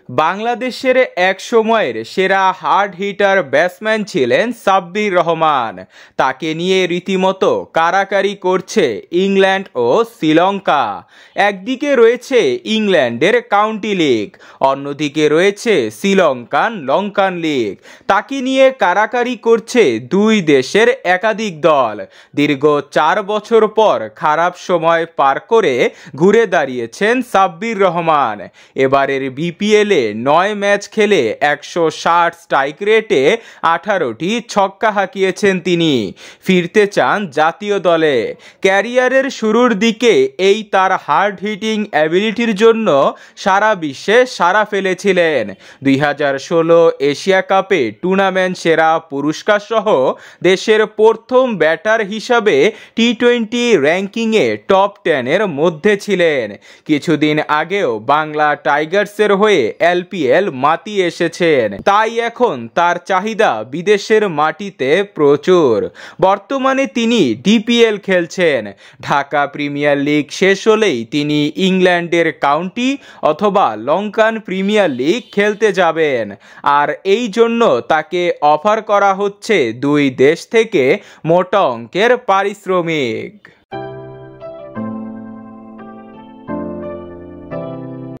বাংলাদেশের এক সময়ের সেরা হার্ড হিটার ব্যাটসম্যান ছিলেন সাব্বির রহমান। তাকে নিয়ে রীতিমতো কাড়াকাড়ি করছে ইংল্যান্ড ও শ্রীলঙ্কা। একদিকে রয়েছে ইংল্যান্ডের কাউন্টি লিগ, অন্যদিকে রয়েছে শ্রীলঙ্কান লঙ্কান লিগ। তাকে নিয়ে কাড়াকাড়ি করছে দুই দেশের একাধিক দল। দীর্ঘ 4 বছর পর খারাপ সময় পার করে ঘুরে দাঁড়িয়েছেন সাব্বির রহমান। এবারের বিপিএল 9 ম্যাচ খেলে 160 স্ট্রাইক রেটে 18টি ছক্কা হাঁকিয়েছেন তিনি। ফিরতে চান জাতীয় দলে। ক্যারিয়ারের শুরুর দিকে এই তার হার্ড হিটিং অ্যাবিলিটির জন্য সারা বিশ্বে সাড়া ফেলেছিলেন। 2016 এশিয়া কাপে টুর্নামেন্ট সেরা পুরস্কার সহ দেশের প্রথম ব্যাটার হিসাবে টি-20 র্যাঙ্কিংয়ে টপ 10 এর মধ্যে ছিলেন। কিছুদিন আগেও বাংলা টাইগার্সের হয়ে এলপিএল মাতিয়ে এসেছেন, তাই এখন তার চাহিদা বিদেশের মাটিতে প্রচুর। বর্তমানে তিনি ডিপিএল খেলছেন। ঢাকা প্রিমিয়ার লিগ শেষ হলেই তিনি ইংল্যান্ডের কাউন্টি অথবা লঙ্কান প্রিমিয়ার লিগ খেলতে যাবেন। আর এই জন্য তাকে অফার করা হচ্ছে দুই দেশ থেকে মোটা অঙ্কের পারিশ্রমিক।